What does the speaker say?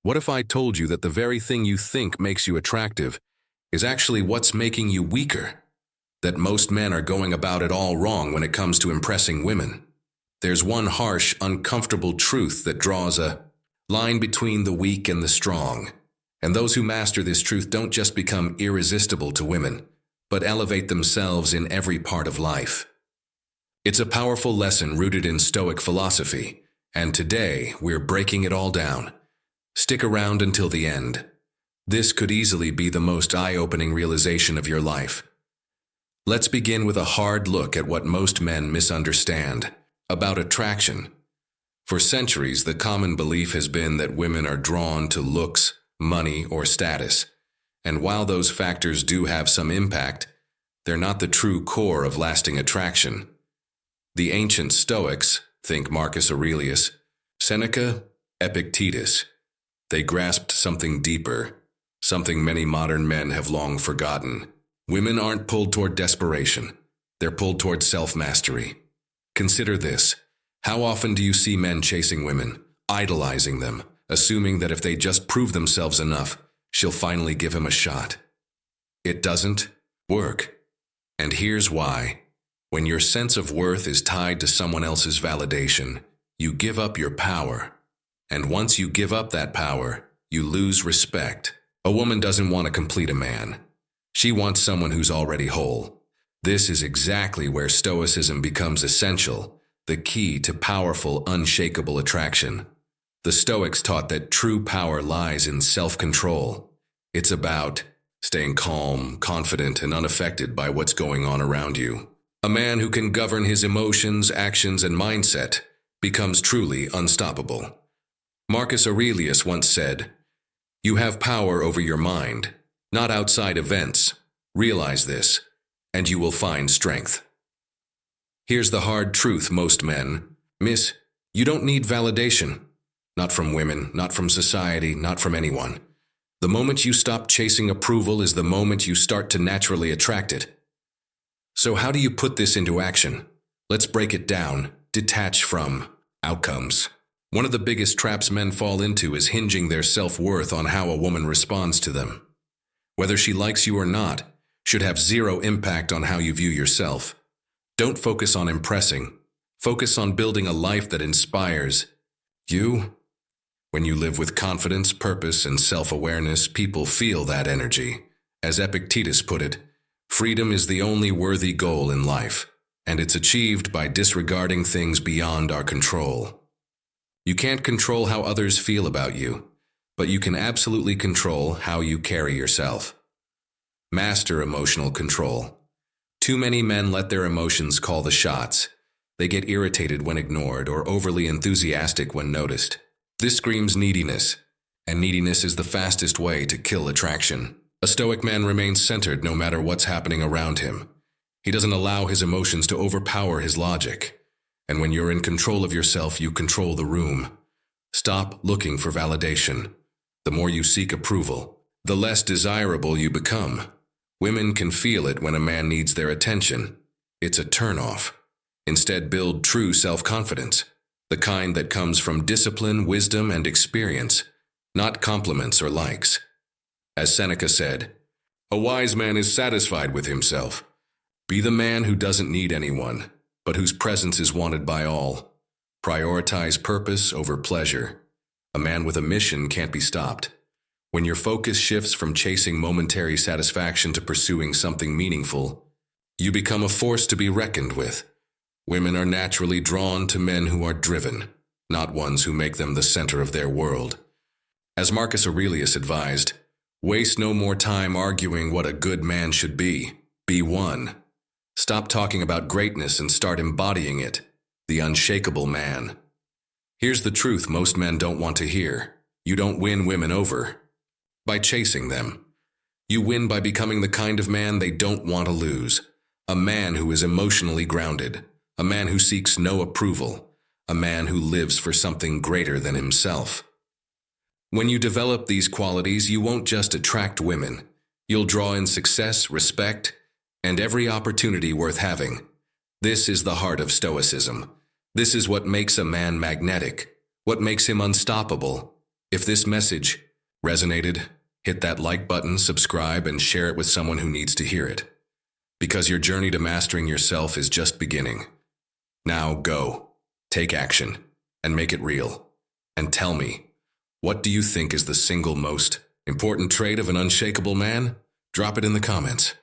What if I told you that the very thing you think makes you attractive is actually what's making you weaker? That most men are going about it all wrong when it comes to impressing women. There's one harsh, uncomfortable truth that draws a line between the weak and the strong. And those who master this truth don't just become irresistible to women, but elevate themselves in every part of life. It's a powerful lesson rooted in Stoic philosophy, and today we're breaking it all down. Stick around until the end. This could easily be the most eye-opening realization of your life. Let's begin with a hard look at what most men misunderstand about attraction. For centuries, the common belief has been that women are drawn to looks, money, or status. And while those factors do have some impact, they're not the true core of lasting attraction. The ancient Stoics, think Marcus Aurelius, Seneca, Epictetus, they grasped something deeper, something many modern men have long forgotten. Women aren't pulled toward desperation. They're pulled toward self-mastery. Consider this. How often do you see men chasing women, idolizing them, assuming that if they just prove themselves enough, she'll finally give him a shot? It doesn't work. And here's why. When your sense of worth is tied to someone else's validation, you give up your power. And once you give up that power, you lose respect. A woman doesn't want to complete a man. She wants someone who's already whole. This is exactly where Stoicism becomes essential, the key to powerful, unshakable attraction. The Stoics taught that true power lies in self-control. It's about staying calm, confident, and unaffected by what's going on around you. A man who can govern his emotions, actions, and mindset becomes truly unstoppable. Marcus Aurelius once said, "You have power over your mind, not outside events. Realize this, and you will find strength." Here's the hard truth most men miss. You don't need validation. Not from women, not from society, not from anyone. The moment you stop chasing approval is the moment you start to naturally attract it. So how do you put this into action? Let's break it down. Detach from outcomes. One of the biggest traps men fall into is hinging their self-worth on how a woman responds to them. Whether she likes you or not should have zero impact on how you view yourself. Don't focus on impressing. Focus on building a life that inspires you. When you live with confidence, purpose, and self-awareness, people feel that energy. As Epictetus put it, freedom is the only worthy goal in life, and it's achieved by disregarding things beyond our control. You can't control how others feel about you, but you can absolutely control how you carry yourself. Master emotional control. Too many men let their emotions call the shots. They get irritated when ignored or overly enthusiastic when noticed. This screams neediness, and neediness is the fastest way to kill attraction. A Stoic man remains centered no matter what's happening around him. He doesn't allow his emotions to overpower his logic. And when you're in control of yourself, you control the room. Stop looking for validation. The more you seek approval, the less desirable you become. Women can feel it when a man needs their attention. It's a turnoff. Instead, build true self-confidence, the kind that comes from discipline, wisdom, and experience, not compliments or likes. As Seneca said, "A wise man is satisfied with himself." Be the man who doesn't need anyone, but whose presence is wanted by all. Prioritize purpose over pleasure. A man with a mission can't be stopped. When your focus shifts from chasing momentary satisfaction to pursuing something meaningful, you become a force to be reckoned with. Women are naturally drawn to men who are driven, not ones who make them the center of their world. As Marcus Aurelius advised, waste no more time arguing what a good man should be. Be one. Stop talking about greatness and start embodying it, the unshakable man. Here's the truth most men don't want to hear. You don't win women over by chasing them. You win by becoming the kind of man they don't want to lose. A man who is emotionally grounded. A man who seeks no approval. A man who lives for something greater than himself. When you develop these qualities, you won't just attract women. You'll draw in success, respect, and every opportunity worth having. This is the heart of Stoicism. This is what makes a man magnetic, what makes him unstoppable. If this message resonated, hit that like button, subscribe, and share it with someone who needs to hear it. Because your journey to mastering yourself is just beginning. Now go, take action, and make it real. And tell me, what do you think is the single most important trait of an unshakable man? Drop it in the comments.